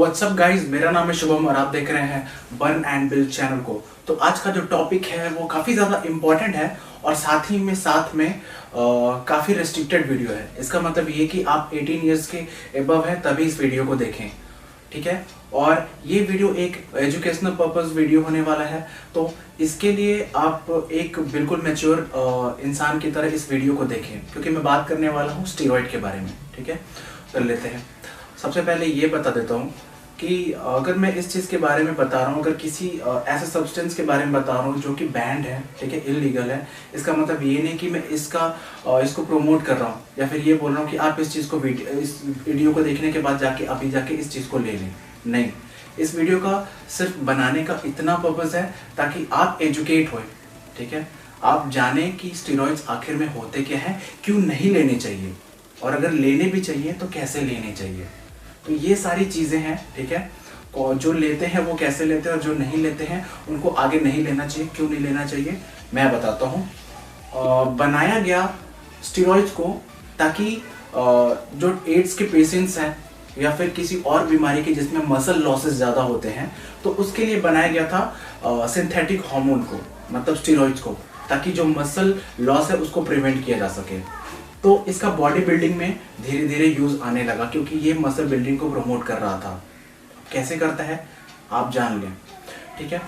What's up guys, मेरा नाम है शुभम और आप देख रहे हैं बर्न एंड बिल्ड चैनल को। तो आज का जो टॉपिक है वो काफ़ी ज़्यादा इम्पोर्टेंट है और साथ में काफ़ी रेस्ट्रिक्टेड वीडियो है। इसका मतलब ये कि आप 18 इयर्स के एबव है तभी इस वीडियो को देखें, ठीक है। और ये वीडियो एक एजुकेशनल पर्पस वीडियो होने वाला है, तो इसके लिए आप एक बिल्कुल मैच्योर इंसान की तरह इस वीडियो को देखें, क्योंकि मैं बात करने वाला हूँ स्टीरॉयड के बारे में, ठीक है। कर लेते हैं। सबसे पहले ये बता देता हूँ कि अगर मैं इस चीज़ के बारे में बता रहा हूँ, अगर किसी ऐसे सब्सटेंस के बारे में बता रहा हूँ जो कि बैंड है, ठीक है, इलीगल है, इसका मतलब ये नहीं कि मैं इसको प्रमोट कर रहा हूँ या फिर ये बोल रहा हूँ कि आप इस वीडियो को देखने के बाद अभी जाके इस चीज़ को ले लें। नहीं, इस वीडियो का सिर्फ बनाने का इतना पर्पज़ है ताकि आप एजुकेट होए, ठीक है। आप जाने कि स्टेरॉइड्स आखिर में होते क्या हैं, क्यों नहीं लेने चाहिए, और अगर लेने भी चाहिए तो कैसे लेने चाहिए। तो ये सारी चीज़ें हैं, ठीक है। और जो लेते हैं वो कैसे लेते हैं और जो नहीं लेते हैं उनको आगे नहीं लेना चाहिए, क्यों नहीं लेना चाहिए मैं बताता हूँ। बनाया गया स्टेरॉइड्स को ताकि जो एड्स के पेशेंट्स हैं या फिर किसी और बीमारी के जिसमें मसल लॉसेस ज़्यादा होते हैं, तो उसके लिए बनाया गया था सिंथेटिक हार्मोन को, मतलब स्टेरॉइड्स को, ताकि जो मसल लॉस है उसको प्रिवेंट किया जा सके। तो इसका बॉडी बिल्डिंग में धीरे धीरे यूज़ आने लगा, क्योंकि ये मसल बिल्डिंग को प्रमोट कर रहा था। कैसे करता है आप जान लें, ठीक है।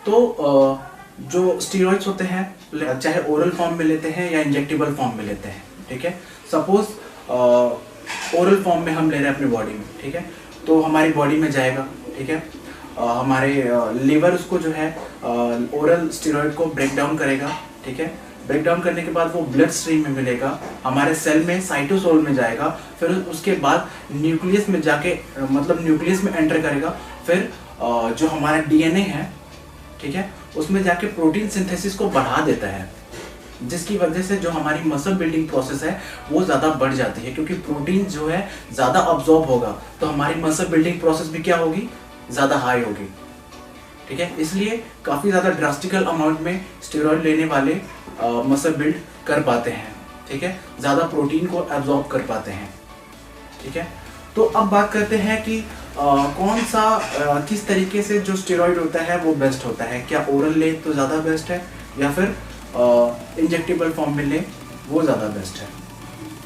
तो जो स्टेरॉइड्स होते हैं, चाहे ओरल फॉर्म में लेते हैं या इंजेक्टेबल फॉर्म में लेते हैं, ठीक है। सपोज ओरल फॉर्म में हम ले रहे हैं अपनी बॉडी में, ठीक है, तो हमारी बॉडी में जाएगा, ठीक है। हमारे लीवर उसको जो है ओरल स्टेरॉइड को ब्रेक डाउन करेगा, ठीक है। ब्रेक डाउन करने के बाद वो ब्लड स्ट्रीम में मिलेगा, हमारे सेल में साइटोसोल में जाएगा, फिर उसके बाद न्यूक्लियस में जाके मतलब न्यूक्लियस में एंटर करेगा, फिर जो हमारा डीएनए है, ठीक है, उसमें जाके प्रोटीन सिंथेसिस को बढ़ा देता है, जिसकी वजह से जो हमारी मसल बिल्डिंग प्रोसेस है वो ज़्यादा बढ़ जाती है, क्योंकि प्रोटीन जो है ज़्यादा अब्जॉर्ब होगा तो हमारी मसल बिल्डिंग प्रोसेस भी क्या होगी, ज़्यादा हाई होगी, ठीक है। इसलिए काफ़ी ज़्यादा ड्रास्टिकल अमाउंट में स्टेरॉइड लेने वाले मसल बिल्ड कर पाते हैं, ठीक है, ज़्यादा प्रोटीन को एब्जॉर्ब कर पाते हैं, ठीक है। तो अब बात करते हैं कि कौन सा किस तरीके से जो स्टेरॉइड होता है वो बेस्ट होता है। क्या ओरल ले तो ज़्यादा बेस्ट है या फिर इंजेक्टेबल फॉर्म में ले वो ज़्यादा बेस्ट है।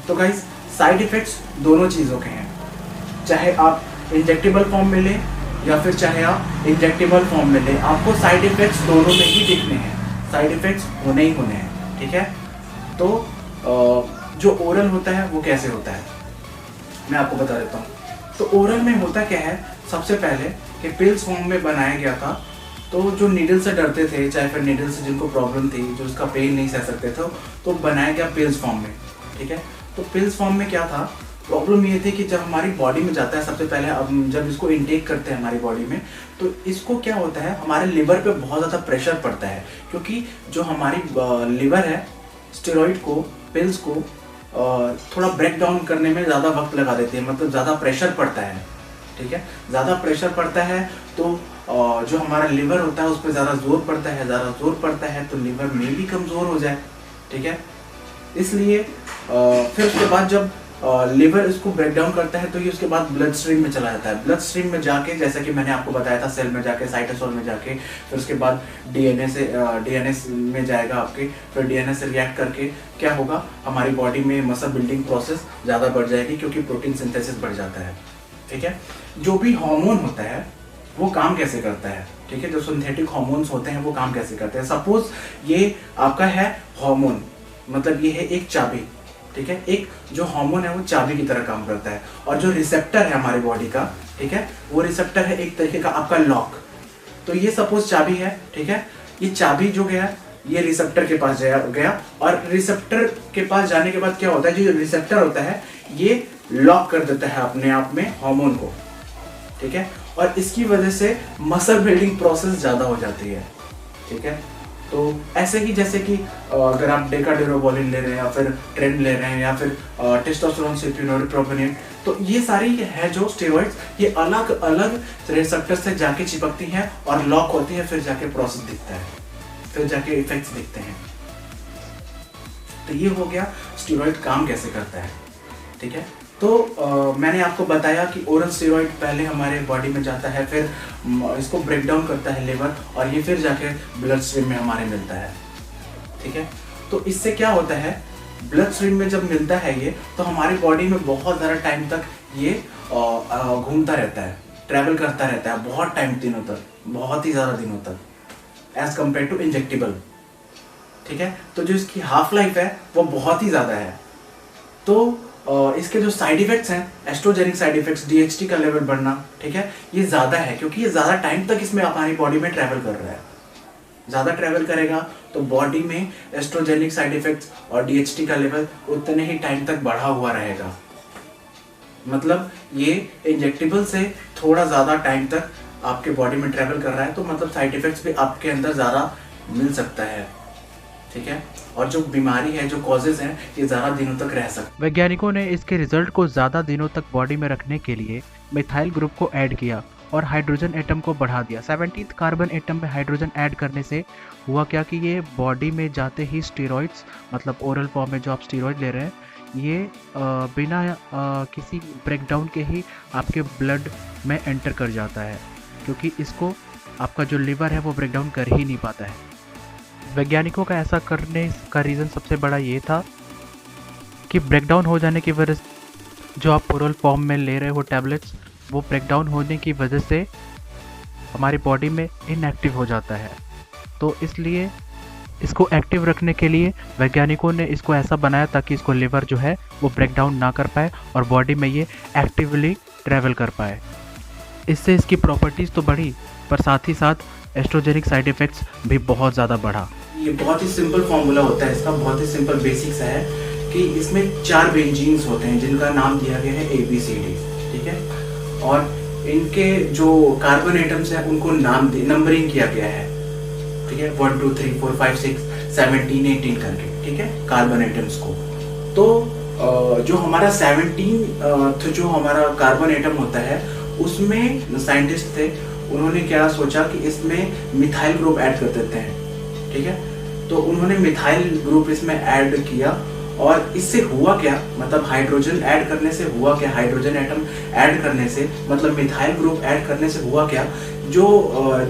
तो गाइस, साइड इफ़ेक्ट्स दोनों चीज़ों के हैं, चाहे आप इंजेक्टेबल फॉर्म में लें या फिर चाहे आप इंजेक्टेबल फॉर्म में लें, आपको साइड इफ़ेक्ट्स दोनों में ही दिखने हैं, साइड इफ़ेक्ट्स होने ही होने हैं, ठीक है। तो जो ओरल होता है वो कैसे होता है मैं आपको बता देता हूँ। तो ओरल में होता क्या है, सबसे पहले कि पिल्स फॉर्म में बनाया गया था, तो जो नीडल से डरते थे, चाहे फिर नीडल से जिनको प्रॉब्लम थी, जो उसका पेन नहीं सह सकते थे, तो बनाया गया पिल्स फॉर्म में, ठीक है। तो पिल्स फॉर्म में क्या था, प्रॉब्लम ये थी कि जब हमारी बॉडी में जाता है, सबसे पहले अब जब इसको इनटेक करते हैं हमारी बॉडी में, तो इसको क्या होता है, हमारे लिवर पे बहुत ज़्यादा प्रेशर पड़ता है, क्योंकि जो हमारी लिवर है स्टेरॉइड को, पिल्स को थोड़ा ब्रेक डाउन करने में ज़्यादा वक्त लगा देती है, मतलब ज़्यादा प्रेशर पड़ता है, ठीक है। ज़्यादा प्रेशर पड़ता है तो जो हमारा लिवर होता है उस पर ज़्यादा जोर पड़ता है, ज़्यादा जोर पड़ता है तो लिवर में भी कमज़ोर हो जाए, ठीक है। इसलिए फिर उसके बाद जब लिवर इसको ब्रेक डाउन करता है तो ये उसके बाद ब्लड स्ट्रीम में चला जाता है। ब्लड स्ट्रीम में जाके, जैसा कि मैंने आपको बताया था, सेल में जाके, साइटोसोल में जाके, फिर उसके बाद डीएनए में जाएगा आपके, फिर डीएनए से रिएक्ट करके क्या होगा, हमारी बॉडी में मसल बिल्डिंग प्रोसेस ज़्यादा बढ़ जाएगी, क्योंकि प्रोटीन सिंथेसिस बढ़ जाता है, ठीक है। जो भी हार्मोन होता है वो काम कैसे करता है, ठीक है, जो सिंथेटिक हार्मोन्स होते हैं वो काम कैसे करते हैं। सपोज ये आपका है हार्मोन, मतलब ये है एक चाबी, ठीक है, एक जो हार्मोन है वो चाबी की तरह काम करता है, और जो रिसेप्टर है हमारी बॉडी का, ठीक है, वो रिसेप्टर है एक तरीके का आपका लॉक। तो ये सपोज चाबी है, ठीक है, ये चाबी जो गया ये रिसेप्टर के पास गया, और रिसेप्टर के पास जाने के बाद क्या होता है, जो रिसेप्टर होता है ये लॉक कर देता है अपने आप में हार्मोन को, ठीक है, और इसकी वजह से मसल बिल्डिंग प्रोसेस ज़्यादा हो जाती है, ठीक है। तो ऐसे ही जैसे कि अगर आप डेकाडेरोबोलिन ले रहे हैं या फिर ट्रेंड ले रहे हैं या फिर टेस्टोस्टेरोन, सेप्टिनोइड, प्रोपेनिन, तो ये सारी है जो स्टेरॉइड्स, ये अलग अलग रिसेप्टर से जाके चिपकती हैं और लॉक होती है, फिर जाके प्रोसेस दिखता है, फिर जाके इफेक्ट्स दिखते हैं। तो ये हो गया स्टेरॉइड काम कैसे करता है, ठीक है। तो मैंने आपको बताया कि ओरल स्टेरॉइड पहले हमारे बॉडी में जाता है, फिर इसको ब्रेक डाउन करता है लिवर, और ये फिर जाके ब्लड स्ट्रीम में हमारे मिलता है। ठीक है, तो इससे क्या होता है, ब्लड स्ट्रीम में जब मिलता है ये, तो हमारी बॉडी में बहुत ज़्यादा टाइम तक ये घूमता रहता है, ट्रैवल करता रहता है बहुत टाइम, दिनों तक, बहुत ही ज़्यादा दिनों तक, एज कम्पेयर टू इंजेक्टेबल। ठीक है, तो जो इसकी हाफ लाइफ है वो बहुत ही ज़्यादा है। तो इसके जो साइड इफेक्ट्स हैं, एस्ट्रोजेनिक साइड इफेक्ट्स, डीएचटी का लेवल बढ़ना, ठीक है, ये ज़्यादा है, क्योंकि ये ज़्यादा टाइम तक इसमें हमारी बॉडी में ट्रैवल कर रहा है। ज़्यादा ट्रैवल करेगा तो बॉडी में एस्ट्रोजेनिक साइड इफेक्ट्स और डीएचटी का लेवल उतने ही टाइम तक बढ़ा हुआ रहेगा। मतलब ये इंजेक्टेबल से थोड़ा ज़्यादा टाइम तक आपके बॉडी में ट्रैवल कर रहा है, तो मतलब साइड इफेक्ट्स भी आपके अंदर ज़्यादा मिल सकता है। ठीक है, और जो बीमारी है, जो कॉजेज हैं, ये ज़्यादा दिनों तक रह सकते। वैज्ञानिकों ने इसके रिजल्ट को ज़्यादा दिनों तक बॉडी में रखने के लिए मिथाइल ग्रुप को ऐड किया और हाइड्रोजन एटम को बढ़ा दिया। 17th कार्बन एटम में हाइड्रोजन ऐड करने से हुआ क्या कि ये बॉडी में जाते ही स्टेरॉइड्स, मतलब ओरल फॉर्म में जो आप स्टेरॉइड ले रहे हैं, ये बिना किसी ब्रेकडाउन के ही आपके ब्लड में एंटर कर जाता है, क्योंकि इसको आपका जो लिवर है वो ब्रेकडाउन कर ही नहीं पाता है। वैज्ञानिकों का ऐसा करने का रीज़न सबसे बड़ा ये था कि ब्रेकडाउन हो जाने की वजह से जो आप ओरल फॉर्म में ले रहे हो टैबलेट्स, वो ब्रेकडाउन होने की वजह से हमारी बॉडी में इनएक्टिव हो जाता है। तो इसलिए इसको एक्टिव रखने के लिए वैज्ञानिकों ने इसको ऐसा बनाया ताकि इसको लिवर जो है वो ब्रेकडाउन ना कर पाए और बॉडी में ये एक्टिवली ट्रैवल कर पाए। इससे इसकी प्रॉपर्टीज़ तो बढ़ी, पर साथ ही साथ एस्ट्रोजेनिक साइड इफ़ेक्ट्स भी बहुत ज़्यादा बढ़ा। ये बहुत ही सिंपल फार्मूला होता है इसका, बहुत ही सिंपल बेसिक्स है कि इसमें 4 बेंजीन्स होते हैं जिनका नाम दिया गया है ABCD। ठीक है, और इनके जो कार्बन एटम्स हैं उनको नंबरिंग किया गया है। ठीक है, 1 2 3 4 5 6 17 18 करके। ठीक है, कार्बन एटम्स को। तो जो हमारा 17 जो हमारा कार्बन एटम होता है, उसमें साइंटिस्ट थे, उन्होंने क्या सोचा कि इसमें मिथाइल ग्रुप ऐड कर देते हैं। ठीक है, तो उन्होंने मिथाइल ग्रुप इसमें ऐड किया, और इससे हुआ क्या, मतलब हाइड्रोजन ऐड करने से हुआ क्या, हाइड्रोजन एटम ऐड करने से, मतलब मिथाइल ग्रुप ऐड करने से हुआ क्या, जो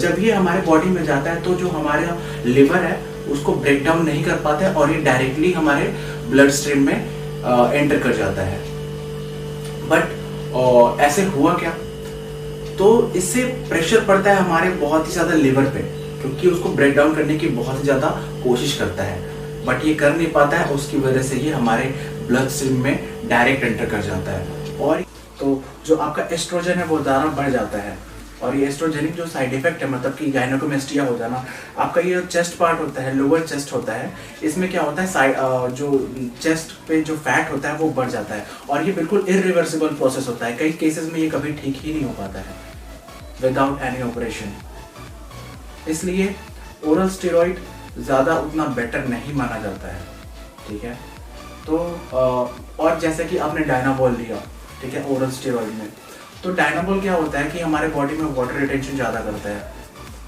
जब ये हमारे बॉडी में जाता है तो जो हमारा लिवर है उसको ब्रेक डाउन नहीं कर पाता है, और ये डायरेक्टली हमारे ब्लड स्ट्रीम में एंटर कर जाता है। बट ऐसे हुआ क्या, तो इससे प्रेशर पड़ता है हमारे बहुत ही ज़्यादा लिवर पे, क्योंकि उसको ब्रेक डाउन करने की बहुत ही ज़्यादा कोशिश करता है, बट ये कर नहीं पाता है। उसकी वजह से ये हमारे ब्लड स्ट्रीम में डायरेक्ट एंटर कर जाता है, और तो जो आपका एस्ट्रोजन है वो ज़्यादा बढ़ जाता है। और ये एस्ट्रोजेनिक जो साइड इफेक्ट है, मतलब कि गायनेकोमेस्टिया हो जाना, आपका ये चेस्ट पार्ट होता है, लोअर चेस्ट होता है, इसमें क्या होता है, जो चेस्ट पे जो फैट होता है वो बढ़ जाता है, और ये बिल्कुल इरिवर्सिबल प्रोसेस होता है। कई केसेस में ये कभी ठीक ही नहीं हो पाता है विदाउट एनी ऑपरेशन। इसलिए ओरल स्टेरॉइड ज़्यादा उतना बेटर नहीं माना जाता है। ठीक है, तो और जैसे कि आपने डायनाबॉल लिया, ठीक है, ओरल स्टेरॉइड में, तो डायनाबॉल क्या होता है कि हमारे बॉडी में वाटर रिटेंशन ज़्यादा करता है।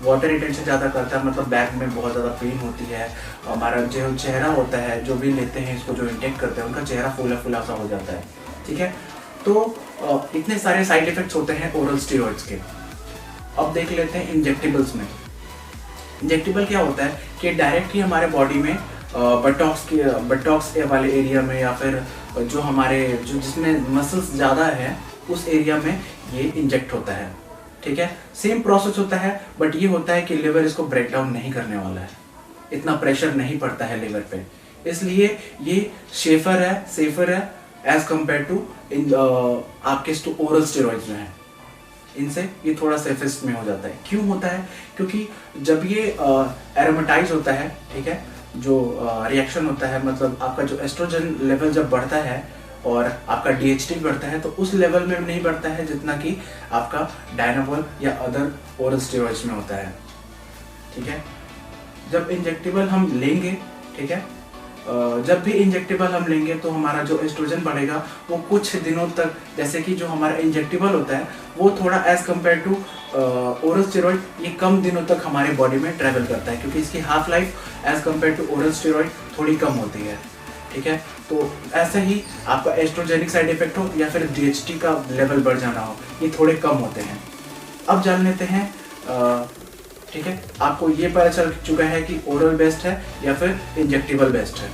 वाटर रिटेंशन ज़्यादा करता है, मतलब बैक में बहुत ज़्यादा पेन होती है, हमारा जो चेहरा होता है, जो भी लेते हैं इसको, जो इंटेक करते हैं, उनका चेहरा फूला फूला सा हो जाता है। ठीक है, तो इतने सारे साइड इफेक्ट्स होते हैं ओरल स्टेरॉइड्स के। अब देख लेते हैं इंजेक्टेबल्स में। इंजेक्टेबल क्या होता है कि डायरेक्ट ही हमारे बॉडी में बटॉक्स वाले एरिया में, या फिर जो हमारे जिसमें मसल्स ज़्यादा है उस एरिया में ये इंजेक्ट होता है। ठीक है, सेम प्रोसेस होता है, बट ये होता है कि लिवर इसको ब्रेक डाउन नहीं करने वाला है, इतना प्रेशर नहीं पड़ता है लिवर पे, इसलिए ये सेफर है एज कम्पेयर टू आपके ओरल स्टेरॉइड्स जो हैं, इनसे ये थोड़ा सेफेस्ट में हो जाता है। क्यों होता है, क्योंकि जब ये एरोमेटाइज होता है, ठीक है, जो रिएक्शन होता है, मतलब आपका जो एस्ट्रोजन लेवल जब बढ़ता है और आपका डीएचटी बढ़ता है, तो उस लेवल में नहीं बढ़ता है जितना कि आपका डायनाबॉल या अदर ओरल स्टेरॉइड्स में होता है। ठीक है, जब इंजेक्टेबल हम लेंगे, ठीक है, जब भी इंजेक्टेबल हम लेंगे तो हमारा जो एस्ट्रोजन बढ़ेगा वो कुछ दिनों तक, जैसे कि जो हमारा इंजेक्टेबल होता है वो थोड़ा as compare to oral steroid ये कम दिनों तक हमारे बॉडी में ट्रैवल करता है, क्योंकि इसकी half life as compare to oral steroid थोड़ी कम होती है। ठीक है। तो ऐसे ही आपका एस्ट्रोजेनिक साइड इफेक्ट हो या फिर DHT का लेवल बढ़ जाना हो, ये थोड़े कम होते हैं। अब जान लेते हैं, ठीक है, आपको ये पता चल चुका है कि ओरल बेस्ट है या फिर इंजेक्टेबल बेस्ट है।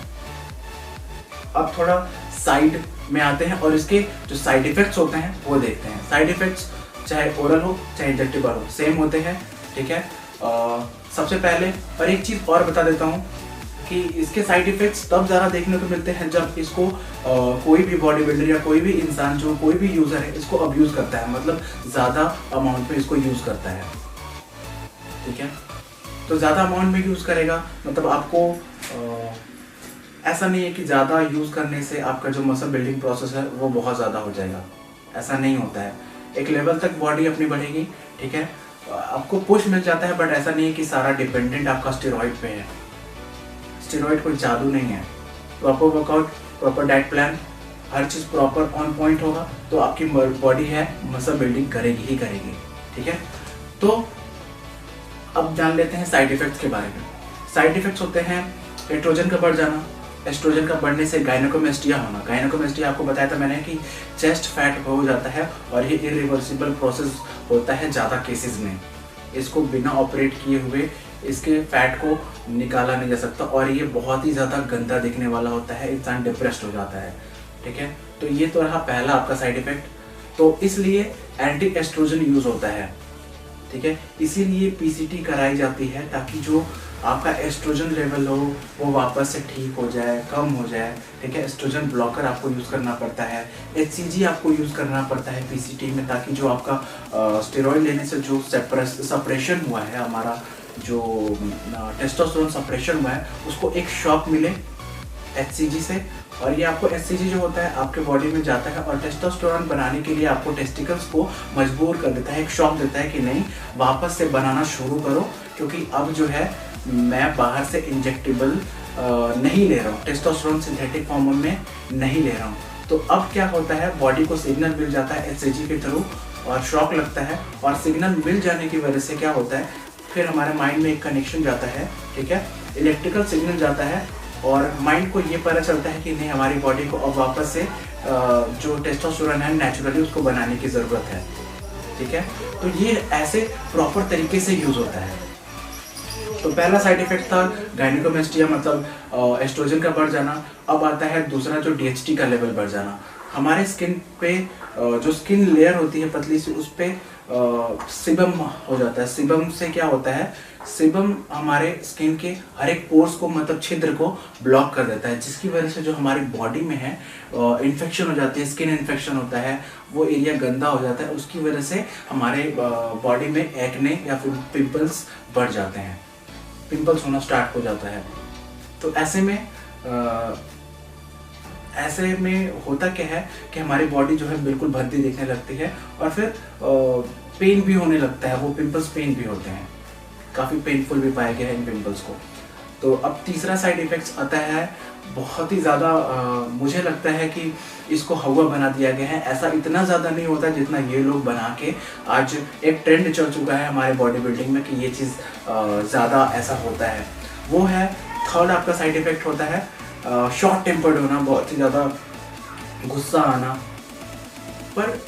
अब थोड़ा साइड में आते हैं और इसके जो साइड इफेक्ट्स होते हैं वो देखते हैं। साइड इफेक्ट्स चाहे ओरल हो चाहे इंजेक्टेबल हो सेम होते हैं, ठीक है। सबसे पहले और एक चीज़ और बता देता हूँ कि इसके साइड इफेक्ट्स तब ज़्यादा देखने को मिलते हैं जब इसको कोई भी बॉडी बिल्डर या कोई भी इंसान, जो कोई भी यूज़र है, इसको अब्यूज़ करता है, मतलब ज़्यादा अमाउंट में इसको यूज़ करता है, ठीक है। तो ज़्यादा अमाउंट में यूज़ करेगा मतलब आपको ऐसा नहीं है कि ज़्यादा यूज़ करने से आपका जो मसल बिल्डिंग प्रोसेस है वो बहुत ज़्यादा हो जाएगा, ऐसा नहीं होता है। एक लेवल तक बॉडी अपनी बढ़ेगी, ठीक है, आपको पुश मिल जाता है, बट ऐसा नहीं है कि सारा डिपेंडेंट आपका स्टेरॉइड पे है। स्टेरॉइड कोई जादू नहीं है। Proper workout, proper diet plan, her cheese proper on point होगा तो आपकी बॉडी है मसल बिल्डिंग करेगी ही करेगी, ठीक है। तो अब जान लेते हैं साइड इफेक्ट्स के बारे में। साइड इफेक्ट्स होते हैं एस्ट्रोजन का बढ़ जाना। एस्ट्रोजन का बढ़ने से गायनेकोमेस्टिया होना। गायनेकोमेस्टिया आपको बताया था मैंने कि चेस्ट फैट हो जाता है और ये इरिवर्सिबल प्रोसेस होता है ज़्यादा केसेस में। इसको बिना ऑपरेट किए हुए इसके फैट को निकाला नहीं जा सकता और ये बहुत ही ज़्यादा गंदा दिखने वाला होता है, इंसान डिप्रेस्ड हो जाता है, ठीक है। तो ये तो रहा पहला आपका साइड इफेक्ट। तो इसलिए एंटी एस्ट्रोजन यूज़ होता है, ठीक है। इसीलिए PCT कराई जाती है ताकि जो आपका एस्ट्रोजन लेवल हो वो वापस से ठीक हो जाए, कम हो जाए, ठीक है। एस्ट्रोजन ब्लॉकर आपको यूज़ करना पड़ता है, HCG आपको यूज़ करना पड़ता है PCT में, ताकि जो आपका स्टेरॉइड लेने से जो सप्रेशन हुआ है, हमारा जो टेस्टोस्टेरोन सप्रेशन हुआ है, उसको एक शॉक मिले HCG से। और ये आपको HCG जो होता है आपके बॉडी में जाता है और टेस्टोस्टेरोन बनाने के लिए आपको टेस्टिकल्स को मजबूर कर देता है, एक शॉक देता है कि नहीं वापस से बनाना शुरू करो, क्योंकि अब जो है मैं बाहर से इंजेक्टेबल नहीं ले रहा हूँ, टेस्टोस्टेरोन सिंथेटिक फॉर्म में नहीं ले रहा हूँ। तो अब क्या होता है, बॉडी को सिग्नल मिल जाता है HCG के थ्रू और शॉक लगता है, और सिग्नल मिल जाने की वजह से क्या होता है, फिर हमारे माइंड में एक कनेक्शन जाता है, ठीक है, इलेक्ट्रिकल सिग्नल जाता है और माइंड को ये पता चलता है कि नहीं हमारी बॉडी को अब वापस से जो टेस्टोस्टेरोन है नेचुरली उसको बनाने की ज़रूरत है, ठीक है। तो ये ऐसे प्रॉपर तरीके से यूज़ होता है। तो पहला साइड इफेक्ट था गायनेकोमेस्टिया, मतलब एस्ट्रोजन का बढ़ जाना। अब आता है दूसरा जो DHT का लेवल बढ़ जाना। हमारे स्किन पे जो स्किन लेयर होती है पतली सी, उस पर सिबम हो जाता है। सिबम से क्या होता है, सिबम हमारे स्किन के हर एक पोर्स को, मतलब छिद्र को ब्लॉक कर देता है, जिसकी वजह से जो हमारी बॉडी में है इन्फेक्शन हो जाती है, स्किन इन्फेक्शन होता है, वो एरिया गंदा हो जाता है, उसकी वजह से हमारे बॉडी में एक्ने या फिर पिंपल्स बढ़ जाते हैं, पिंपल्स होना स्टार्ट हो जाता है। तो ऐसे में होता क्या है कि हमारी बॉडी जो है बिल्कुल भद्दी दिखने लगती है और फिर पेन भी होने लगता है। वो पिंपल्स पेन भी होते हैं, काफ़ी पेनफुल भी पाया गया है इन पिंपल्स को। तो अब तीसरा साइड इफेक्ट्स आता है, बहुत ही ज़्यादा मुझे लगता है कि इसको हवा बना दिया गया है। ऐसा इतना ज़्यादा नहीं होता जितना ये लोग बना के, आज एक ट्रेंड चल चुका है हमारे बॉडी बिल्डिंग में कि ये चीज़ ज़्यादा ऐसा होता है। वो है थर्ड आपका साइड इफेक्ट होता है शॉर्ट टेम्पर्ड होना, बहुत ही ज़्यादा गुस्सा आना। पर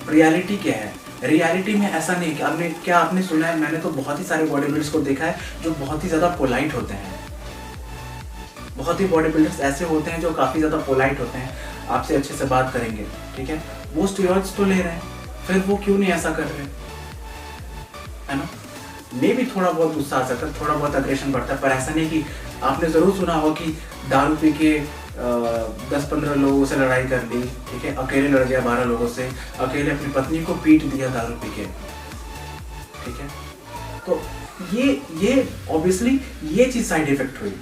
रियलिटी क्या है, रियलिटी में ऐसा नहीं कि आपने सुना है, मैंने तो बहुत ही सारे बॉडी बिल्डर्स को देखा है जो बहुत ही ज़्यादा पोलाइट होते हैं। बहुत ही बॉडी बिल्डर्स ऐसे होते हैं जो काफ़ी ज़्यादा पोलाइट होते हैं, आपसे अच्छे से बात करेंगे, ठीक है। वो स्टेरॉइड्स तो ले रहे हैं, फिर वो क्यों नहीं ऐसा कर रहे, है ना। मे भी थोड़ा बहुत गुस्सा आ सकता है, थोड़ा बहुत अग्रेशन बढ़ता है, पर ऐसा नहीं कि आपने ज़रूर सुना हो कि दारू पी के 10-15 लोगों से लड़ाई कर ली, ठीक है, अकेले लड़ गया 12 लोगों से, अकेले अपनी पत्नी को पीट दिया दारू पी के, ठीक है। तो ये ऑब्वियसली ये चीज़ साइड इफेक्ट हुई।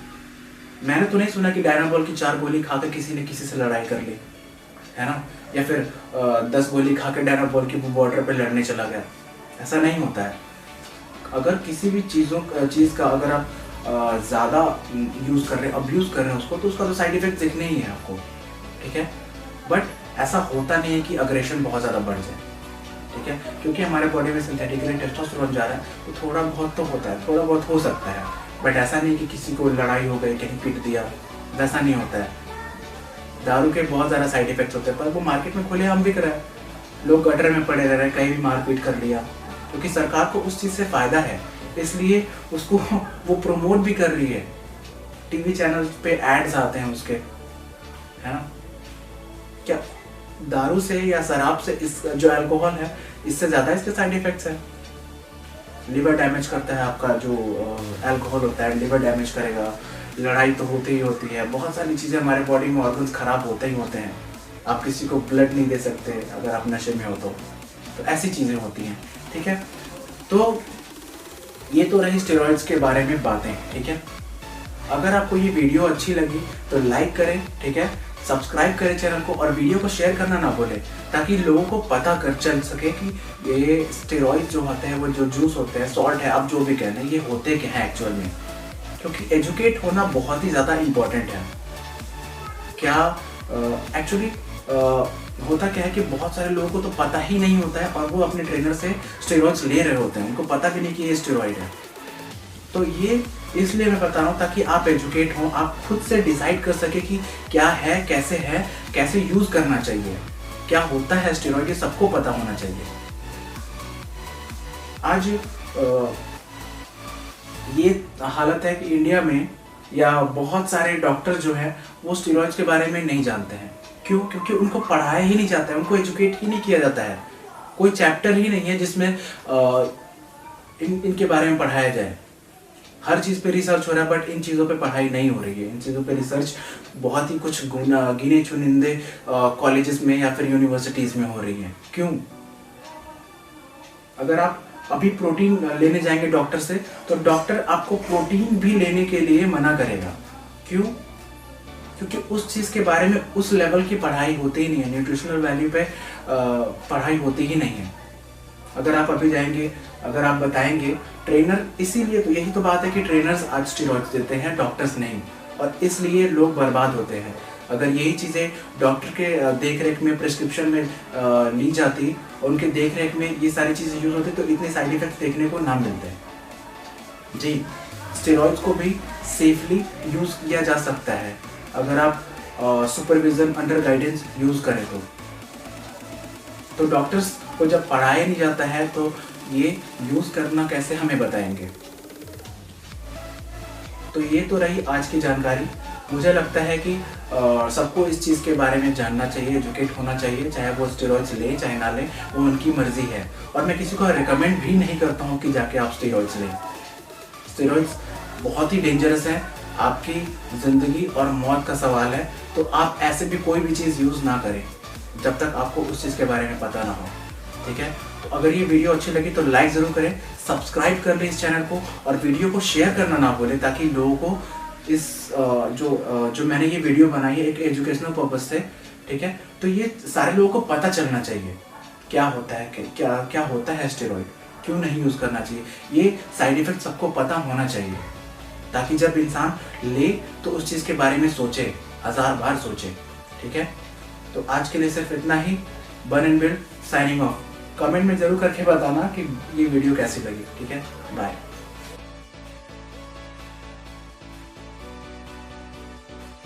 मैंने तो नहीं सुना कि डायनाबॉल की 4 गोली खाकर किसी ने किसी से लड़ाई कर ली, है ना, या फिर 10 गोली खाकर डायनाबॉल की बॉर्डर पे लड़ने चला गया। ऐसा नहीं होता है। अगर किसी भी चीज़ का अगर आप ज़्यादा यूज़ कर रहे हैं, अब्यूज़ कर रहे हैं उसको, तो उसका तो साइड इफेक्ट दिखने ही है आपको, ठीक है। बट ऐसा होता नहीं है कि अग्रेशन बहुत ज़्यादा बढ़ जाए, ठीक है, क्योंकि हमारे बॉडी में सिंथेटिकली टेस्टोस्टेरोन जा रहा है, तो थोड़ा बहुत तो होता है, थोड़ा बहुत हो सकता है, बट ऐसा नहीं कि किसी को लड़ाई हो गई, कहीं पीट दिया, वैसा नहीं होता है। दारू के बहुत ज़्यादा साइड इफेक्ट्स होते हैं, पर वो मार्केट में खुले आम बिक रहा है, लोग गटर में पड़े रह रहे हैं, कहीं भी मारपीट कर लिया, क्योंकि सरकार को उस चीज़ से फ़ायदा है, इसलिए उसको वो प्रमोट भी कर रही है। टीवी चैनल पे एड्स आते हैं उसके, है ना। क्या दारू से या शराब से, इस जो अल्कोहल है, इससे ज़्यादा इसके साइड इफेक्ट्स हैं। लिवर डैमेज करता है आपका, जो अल्कोहल होता है लिवर डैमेज करेगा, लड़ाई तो होती ही होती है, बहुत सारी चीज़ें हमारे बॉडी में, ऑर्गन्स खराब होते ही होते हैं। आप किसी को ब्लड नहीं दे सकते अगर आप नशे में हो तो ऐसी चीज़ें होती हैं, ठीक है। तो ये तो रही स्टेरॉइड्स के बारे में बातें, ठीक है। अगर आपको ये वीडियो अच्छी लगी तो लाइक करें, ठीक है, सब्सक्राइब करें चैनल को, और वीडियो को शेयर करना ना भूलें, ताकि लोगों को पता कर चल सके कि ये स्टेरॉइड जो होते हैं, वो जो जूस होते हैं, सॉल्ट है, आप जो भी कहना है, ये होते क्या है एक्चुअल में। क्योंकि एजुकेट होना बहुत ही ज़्यादा इम्पोर्टेंट है। क्या एक्चुअली होता क्या है कि बहुत सारे लोगों को तो पता ही नहीं होता है, और वो अपने ट्रेनर से स्टेरॉइड्स ले रहे होते हैं, उनको पता भी नहीं कि ये स्टेरॉइड है। तो ये इसलिए मैं बता रहा हूँ ताकि आप एजुकेट हों, आप खुद से डिसाइड कर सके कि क्या है, कैसे यूज़ करना चाहिए, क्या होता है स्टेरॉइड, ये सबको पता होना चाहिए। आज ये हालत है कि इंडिया में या बहुत सारे डॉक्टर जो हैं वो स्टेरॉइड्स के बारे में नहीं जानते हैं। क्यों? क्योंकि उनको पढ़ाया ही नहीं जाता है, उनको एजुकेट ही नहीं किया जाता है। कोई चैप्टर ही नहीं है जिसमें इनके बारे में पढ़ाया जाए। हर चीज़ पे रिसर्च हो रहा है, बट इन चीज़ों पे पढ़ाई नहीं हो रही है। इन चीज़ों पे रिसर्च बहुत ही कुछ गिने चुनिंदे कॉलेजेस में या फिर यूनिवर्सिटीज़ में हो रही है। क्यों? अगर आप अभी प्रोटीन लेने जाएंगे डॉक्टर से, तो डॉक्टर आपको प्रोटीन भी लेने के लिए मना करेगा। क्यों? क्योंकि उस चीज़ के बारे में उस लेवल की पढ़ाई होती ही नहीं है, न्यूट्रिशनल वैल्यू पे पढ़ाई होती ही नहीं है। अगर आप अभी जाएंगे, अगर आप बताएंगे ट्रेनर, इसीलिए तो यही तो बात है कि ट्रेनर्स आज स्टेरॉइड्स देते हैं, डॉक्टर्स नहीं, और इसलिए लोग बर्बाद होते हैं। अगर यही चीज़ें डॉक्टर के देखरेख में, प्रिस्क्रिप्शन में ली जाती, उनके देखरेख में ये सारी चीज़ें यूज़ होती, तो इतने साइड इफेक्ट्स देखने को ना मिलते हैं। जी, स्टेरॉइड्स को भी सेफली यूज़ किया जा सकता है अगर आप सुपरविजन, अंडर गाइडेंस यूज़ करें तो डॉक्टर्स को जब पढ़ाया नहीं जाता है तो ये यूज़ करना कैसे हमें बताएंगे। तो ये तो रही आज की जानकारी। मुझे लगता है कि सबको इस चीज़ के बारे में जानना चाहिए, एजुकेट होना चाहिए, चाहे वो स्टेरॉइड्स लें चाहे ना लें, वो उनकी मर्जी है। और मैं किसी को रिकमेंड भी नहीं करता हूँ कि जाके आप स्टेरॉइड्स लें। स्टेरॉइड्स बहुत ही डेंजरस है, आपकी ज़िंदगी और मौत का सवाल है। तो आप ऐसे भी कोई भी चीज़ यूज़ ना करें जब तक आपको उस चीज़ के बारे में पता ना हो, ठीक है। तो अगर ये वीडियो अच्छी लगी तो लाइक ज़रूर करें, सब्सक्राइब कर लें इस चैनल को, और वीडियो को शेयर करना ना भूलें, ताकि लोगों को इस जो मैंने ये वीडियो बनाई है एक एजुकेशनल पर्पज़ से, ठीक है। तो ये सारे लोगों को पता चलना चाहिए क्या होता है, क्या होता है स्टेरॉइड, क्यों नहीं यूज़ करना चाहिए, ये साइड इफ़ेक्ट सबको पता होना चाहिए, ताकि जब इंसान ले तो उस चीज़ के बारे में सोचे, 1000 बार सोचे, ठीक है। तो आज के लिए सिर्फ इतना ही। Burn and build signing off. Comment में ज़रूर करके बताना कि ये वीडियो कैसी लगी, ठीक है। बाय।